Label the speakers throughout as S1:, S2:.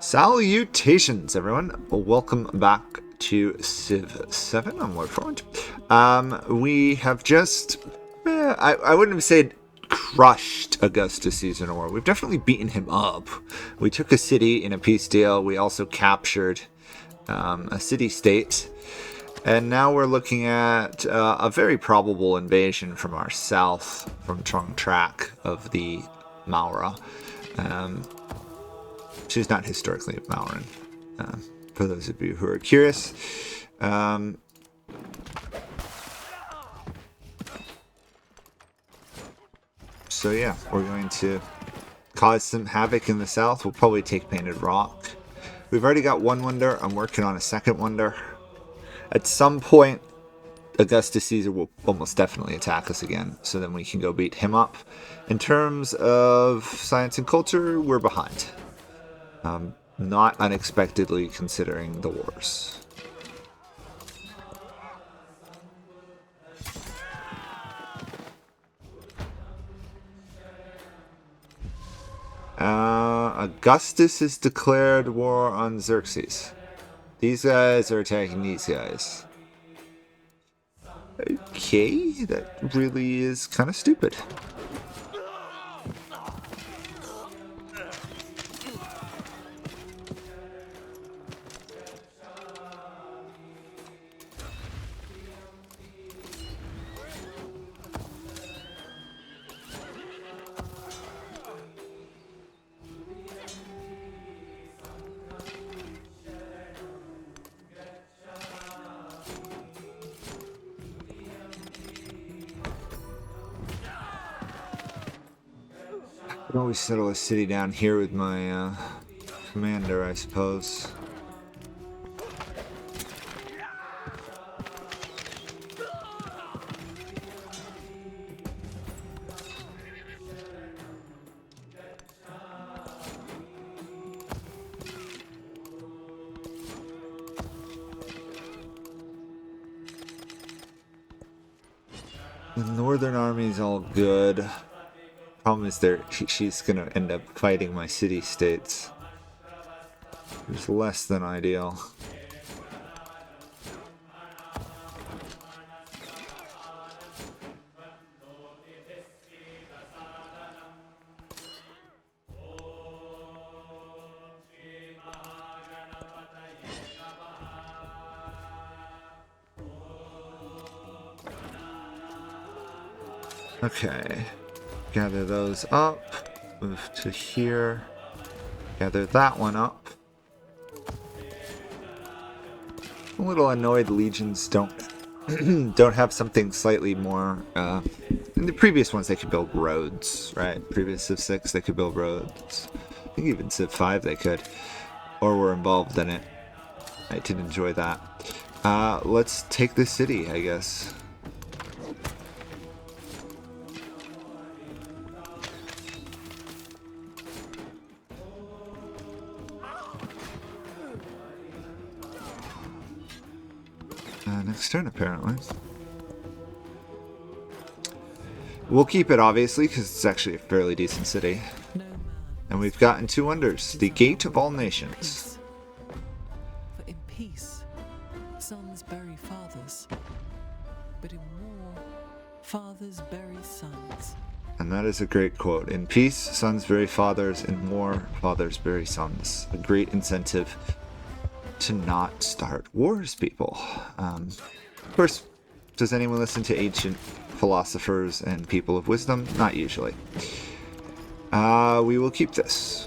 S1: Salutations, everyone. Welcome back to Civ 7 on Lord Forwind. We have just, I wouldn't have said crushed Augustus Caesar War. We've definitely beaten him up. We took a city in a peace deal. We also captured a city-state. And now we're looking at a very probable invasion from our south, from Trong Track of the Maura. She's not historically Mauran, for those of you who are curious. So yeah, we're going to cause some havoc in the south. We'll probably take Painted Rock. We've already got one wonder. I'm working on a second wonder. At some point, Augustus Caesar will almost definitely attack us again, so then we can go beat him up. In terms of science and culture, we're behind. Not unexpectedly considering the wars. Augustus has declared war on Xerxes. These guys are attacking these guys. Okay, that really is kind of stupid. I can always settle a city down here with my commander, I suppose. The northern army's all good. Problem is, she's gonna end up fighting my city-states. It's less than ideal. Okay. Gather those up, move to here, gather that one up. I'm a little annoyed legions don't have something slightly more. In the previous ones they could build roads, right? Previous Civ 6 they could build roads. I think even Civ 5 they could, or were involved in it. I did enjoy that. Let's take the city, I guess. Next turn, apparently. We'll keep it, obviously, because it's actually a fairly decent city. And we've gotten 2 wonders. The Gate of All Nations.
S2: For in peace, sons bury fathers. But in war, fathers bury sons.
S1: And that is a great quote. In peace, sons bury fathers. In war, fathers bury sons. A great incentive to not start wars, people. Of course, does anyone listen to ancient philosophers and people of wisdom? Not usually. We will keep this.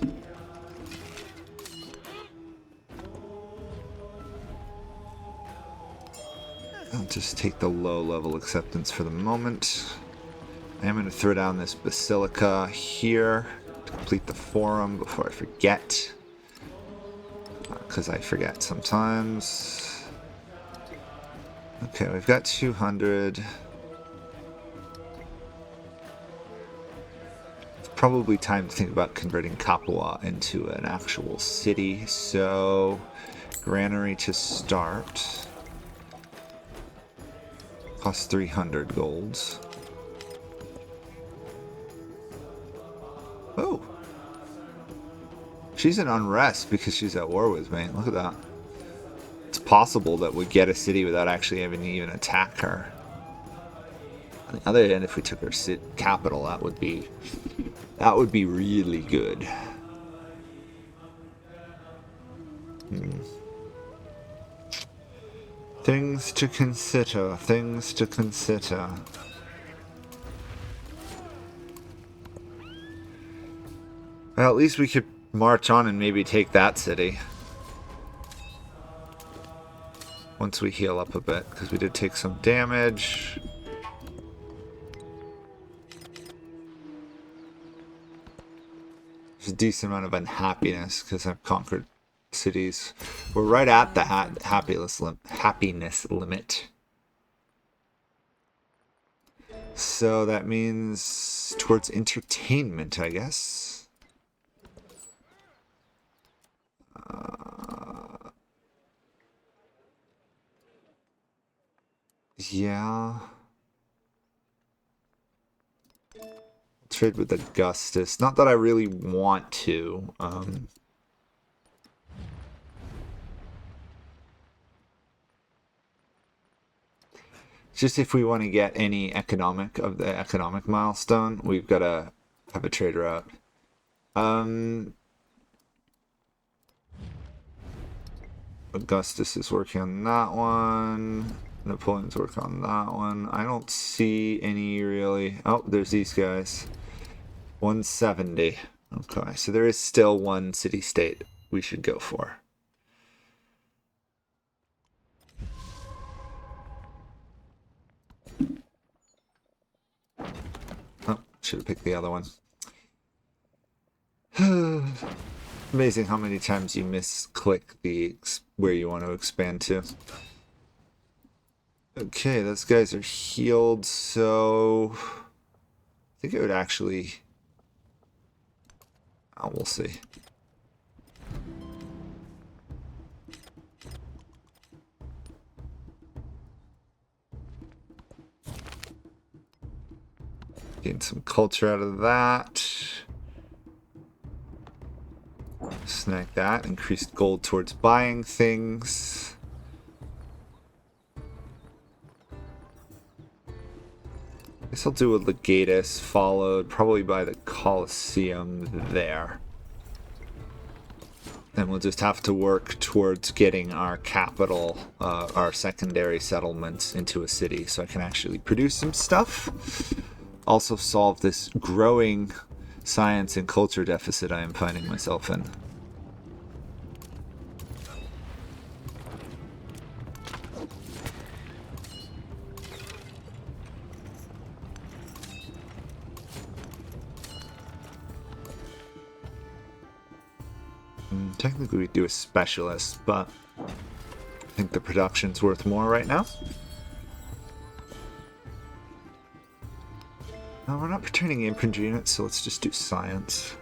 S1: I'll just take the low-level acceptance for the moment. I am going to throw down this basilica here to complete the forum before I forget. Because I forget sometimes. Okay, we've got 200. It's probably time to think about converting Capua into an actual city. So, granary to start. Costs 300 golds. Oh! She's in unrest because she's at war with me. Look at that. It's possible that we get a city without actually having to even attack her. On the other hand, if we took her capital, that would be really good. Things to consider. Things to consider. Well, at least we could march on and maybe take that city. Once we heal up a bit, because we did take some damage. There's a decent amount of unhappiness because I've conquered cities. We're right at the happiness limit. So that means towards entertainment, I guess. Yeah. Trade with Augustus. Not that I really want to. Just if we want to get any economic milestone, we've got to have a trade route. Augustus is working on that one. Napoleon's working on that one. I don't see any really. Oh, there's these guys. 170. Okay, so there is still one city-state we should go for. Oh, should have picked the other one. Amazing how many times you misclick the where you want to expand to. Okay, those guys are healed, so I think it would actually... Oh, we'll see. Gain some culture out of that. Snag that. Increased gold towards buying things. I guess I'll do a legatus, followed probably by the Colosseum there. Then we'll just have to work towards getting our capital, our secondary settlements into a city so I can actually produce some stuff. Also solve this growing science and culture deficit I am finding myself in. Technically we do a specialist, but I think the production's worth more right now. No, we're not returning infantry units, so let's just do science.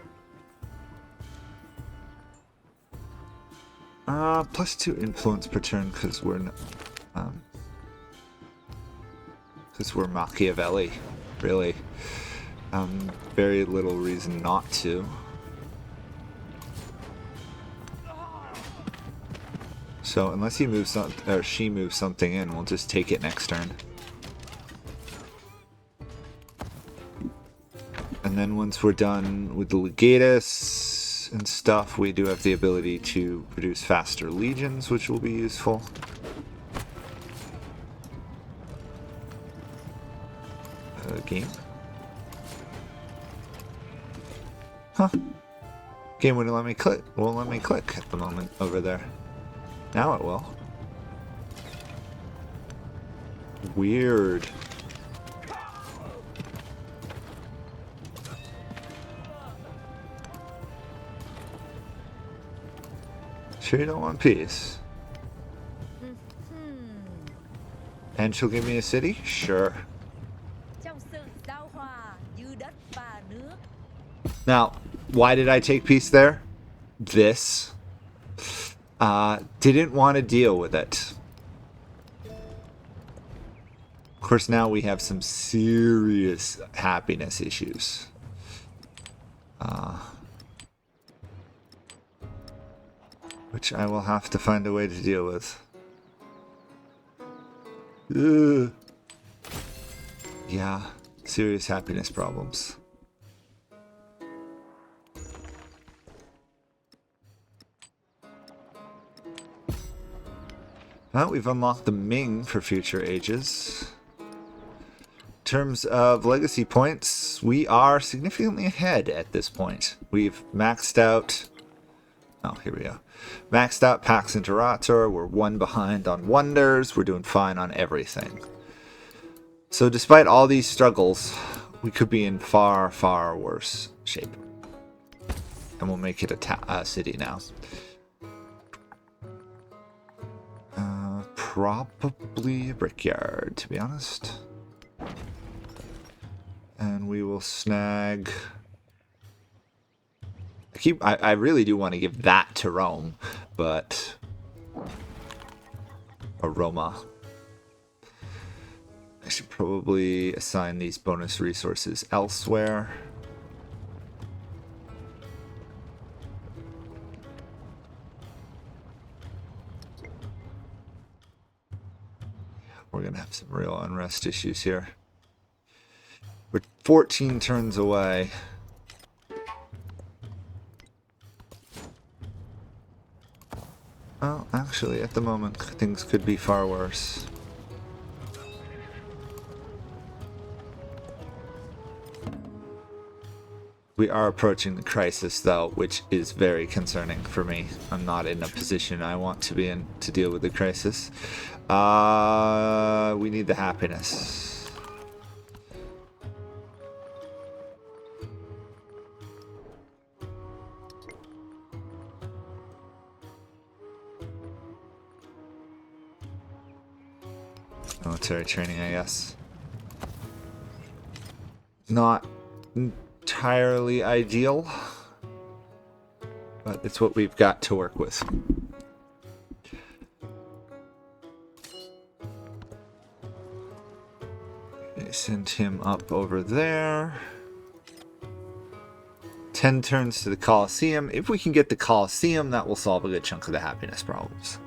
S1: +2 influence per turn because we're Machiavelli, really. Very little reason not to. So unless he moves or she moves something in, we'll just take it next turn. And then once we're done with the legatus and stuff, we do have the ability to produce faster legions, which will be useful. Game. Huh. Game wouldn't let me click. Won't let me click at the moment over there. Now it will. Weird. Sure you don't want peace? And she'll give me a city? Sure. Now, why did I take peace there? This. Didn't want to deal with it. Of course, now we have some serious happiness issues. which I will have to find a way to deal with. Ugh. Yeah, serious happiness problems. Well, we've unlocked the Ming for future ages. In terms of legacy points, we are significantly ahead at this point. We've maxed out... Oh, here we go. Maxed out Pax Interator. We're one behind on Wonders. We're doing fine on everything. So despite all these struggles, we could be in far, far worse shape. And we'll make it a city now. Probably a brickyard, to be honest. And we will snag... I really do want to give that to Rome, but... Or Roma. I should probably assign these bonus resources elsewhere. We're going to have some real unrest issues here. We're 14 turns away. Well, actually, at the moment, things could be far worse. We are approaching the crisis, though, which is very concerning for me. I'm not in a position I want to be in to deal with the crisis. We need the happiness. Military training, I guess. Not entirely ideal, but it's what we've got to work with. Send him up over there. 10 turns to the Colosseum. If we can get the Colosseum, that will solve a good chunk of the happiness problems.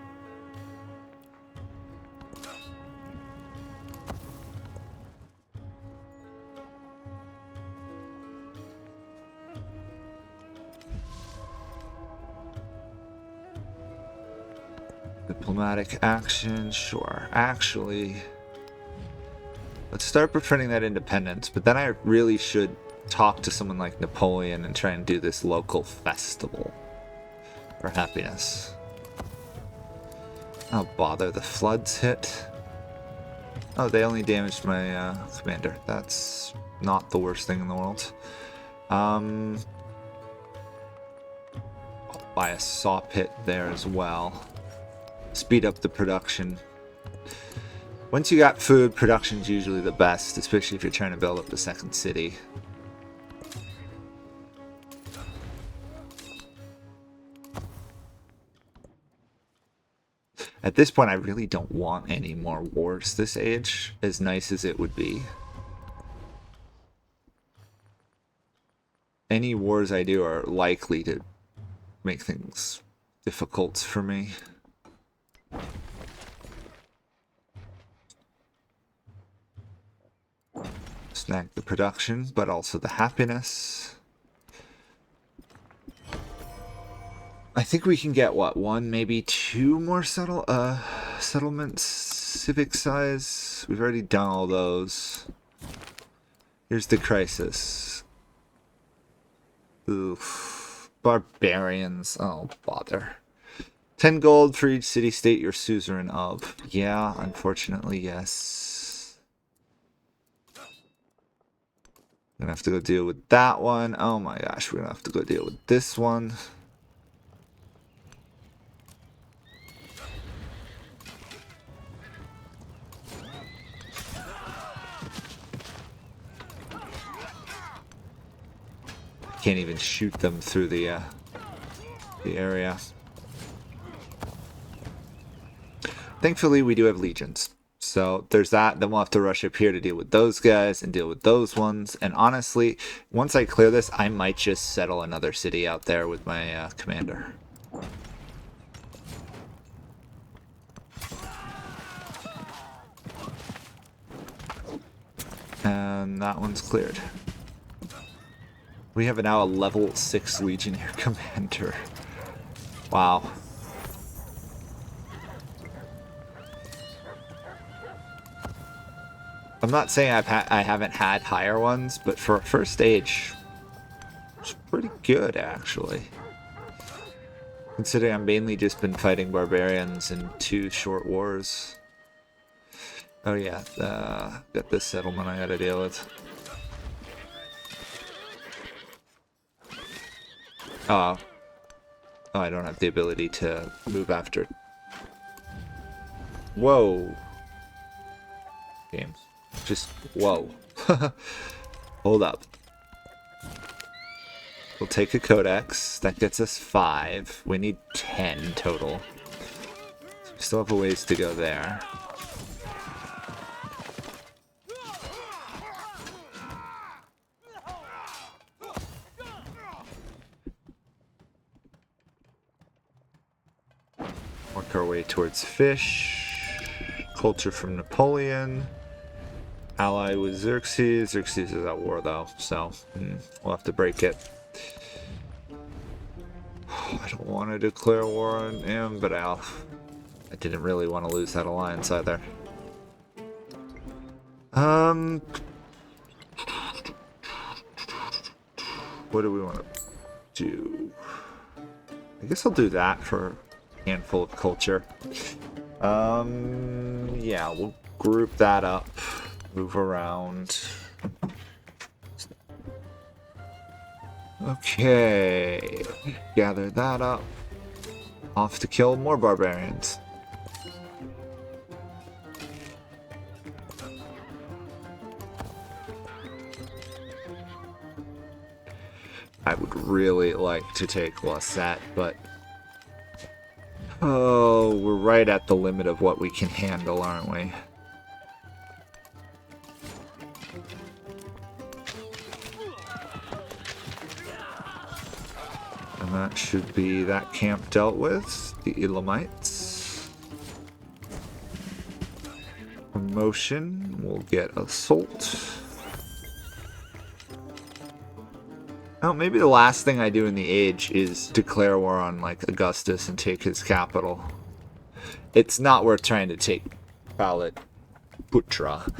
S1: Diplomatic action, sure. Actually, let's start befriending that independence, but then I really should talk to someone like Napoleon and try and do this local festival for happiness. Oh, bother, the floods hit. Oh, they only damaged my commander. That's not the worst thing in the world. I'll buy a saw pit there as well. Speed up the production. Once you got food, production's usually the best, especially if you're trying to build up the second city. At this point, I really don't want any more wars this age, as nice as it would be. Any wars I do are likely to make things difficult for me. Snag the production, but also the happiness. I think we can get, what, one, maybe two more settlements civic size. We've already done all those. Here's the crisis. Oof. Barbarians. Oh, bother. 10 gold for each city-state you're suzerain of. Yeah, unfortunately, yes. Gonna have to go deal with that one. Oh my gosh, we're gonna have to go deal with this one. Can't even shoot them through the area. Thankfully, we do have legions. So there's that. Then we'll have to rush up here to deal with those guys and deal with those ones. And honestly, once I clear this, I might just settle another city out there with my commander. and that one's cleared. We have now a level 6 Legionnaire Commander. Wow. I'm not saying I haven't had higher ones, but for a first stage, it's pretty good actually. Considering I've mainly just been fighting barbarians in 2 short wars. Oh yeah, got this settlement I gotta deal with. Oh, I don't have the ability to move after. Whoa. Game. Just, whoa. Hold up. We'll take a codex. That gets us 5. We need 10 total. So we still have a ways to go there. Work our way towards fish. Culture from Napoleon. Ally with Xerxes. Xerxes is at war though, so we'll have to break it. I don't want to declare war on him, but I didn't really want to lose that alliance either. What do we want to do? I guess I'll do that for a handful of culture. Yeah, we'll group that up, move around. Okay, gather that up. Off to kill more barbarians. I would really like to take Lassette, but oh, we're right at the limit of what we can handle, aren't we? And that should be that camp dealt with. The Elamites. Promotion. We'll get assault. Oh, maybe the last thing I do in the age is declare war on like Augustus and take his capital. It's not worth trying to take Putra.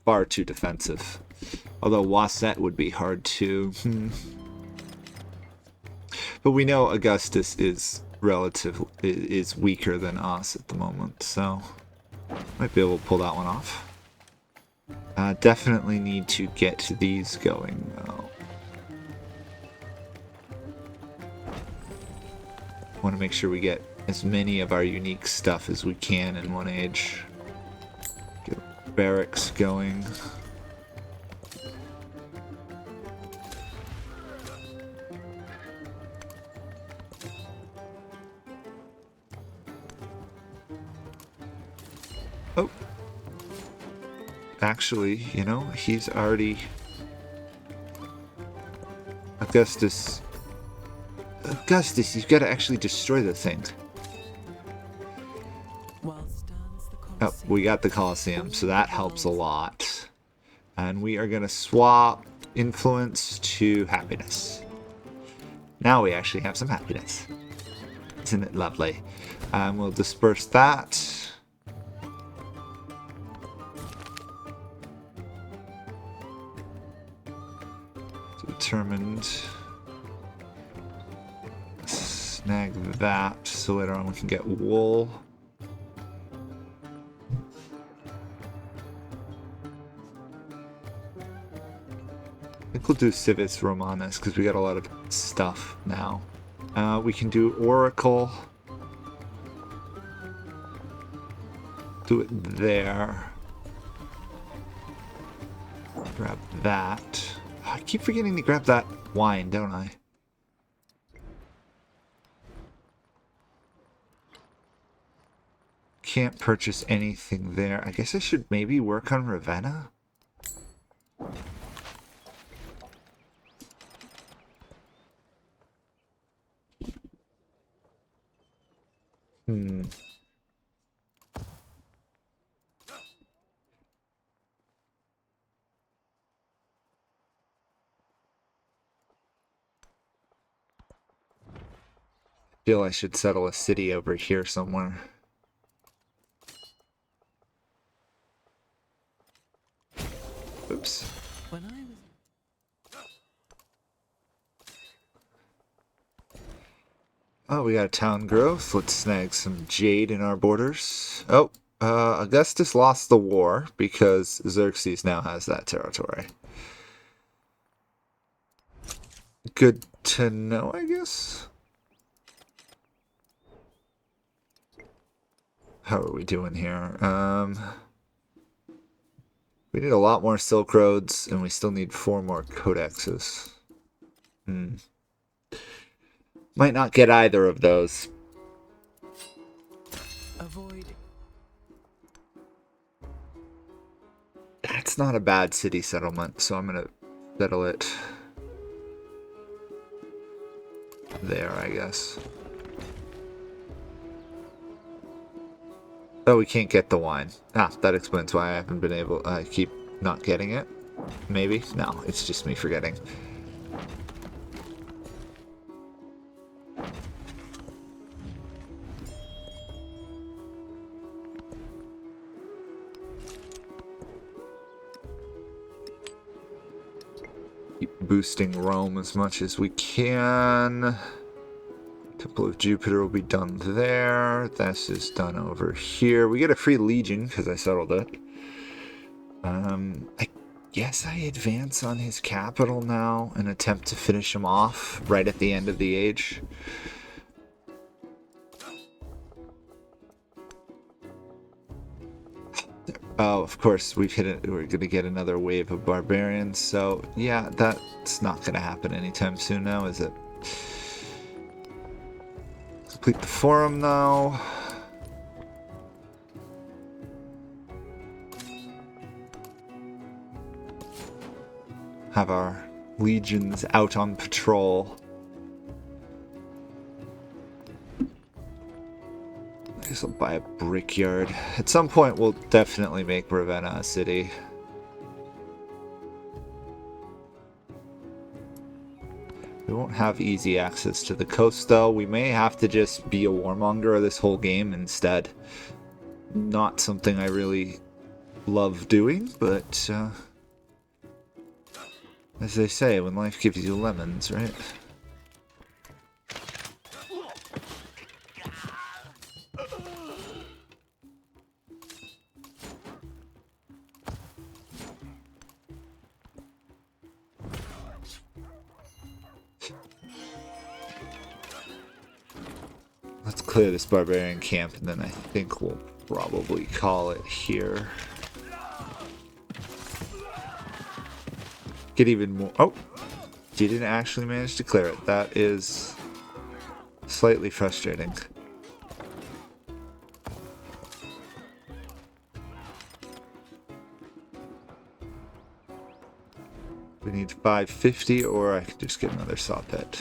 S1: Far too defensive. Although Waset would be hard to. But we know Augustus is is weaker than us at the moment, so might be able to pull that one off. Definitely need to get these going though. Want to make sure we get as many of our unique stuff as we can in one age. Get barracks going. Oh. Actually, you know, he's already... Augustus, you've got to actually destroy the thing. Oh, we got the Colosseum, so that helps a lot. And we are going to swap influence to happiness. Now we actually have some happiness. Isn't it lovely? We'll disperse that. Determined. Snag that so later on we can get wool. I think we'll do Civis Romanus because we got a lot of stuff now. We can do Oracle. Do it there. Grab that. I keep forgetting to grab that wine, don't I? Can't purchase anything there. I guess I should maybe work on Ravenna? Feel I should settle a city over here somewhere. Oops.
S2: When I was
S1: Oh, we got a town growth. Let's snag some jade in our borders. Oh, Augustus lost the war because Xerxes now has that territory. Good to know, I guess. How are we doing here? We need a lot more Silk Roads, and we still need 4 more codexes. Might not get either of those.
S2: avoid
S1: That's not a bad city settlement, so I'm gonna settle it there, I guess. Oh, we can't get the wine. Ah, that explains why I haven't been able... I keep not getting it. Maybe? No, it's just me forgetting. Keep boosting Rome as much as we can. Temple of Jupiter will be done there. This is done over here. We get a free legion because I settled it. I guess I advance on his capital now and attempt to finish him off right at the end of the age. Oh, of course, we've hit it. We're gonna get another wave of barbarians. So yeah, that's not gonna happen anytime soon now, is it? Complete the forum now. Have our legions out on patrol. I guess I'll buy a brickyard. At some point, we'll definitely make Ravenna a city. We won't have easy access to the coast, though. We may have to just be a warmonger this whole game instead. Not something I really love doing, but as they say, when life gives you lemons, right? Let's clear this barbarian camp, and then I think we'll probably call it here. Get even more... Oh! You didn't actually manage to clear it. That is slightly frustrating. We need 550, or I can just get another saw pit.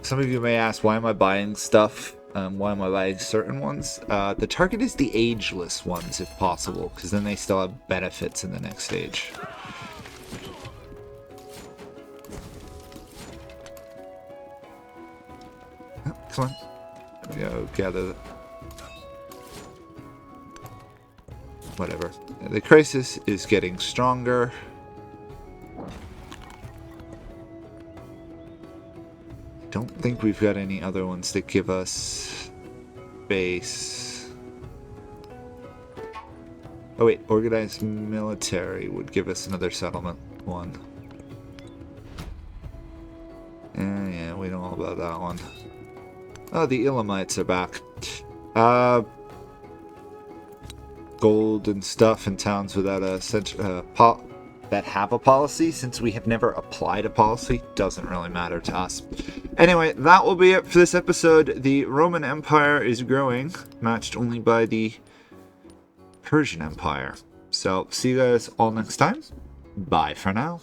S1: Some of you may ask, why am I buying stuff? Why am I buying certain ones? The target is the ageless ones, if possible, because then they still have benefits in the next stage. Oh, come on. There we go, gather. Whatever. The crisis is getting stronger. Don't think we've got any other ones that give us base. Oh wait, organized military would give us another settlement one. Yeah, we know all about that one. Oh, the Elamites are back. Gold and stuff in towns without a that have a policy, since we have never applied a policy, doesn't really matter to us. Anyway, that will be it for this episode. The Roman Empire is growing, matched only by the Persian Empire. So, see you guys all next time. Bye for now.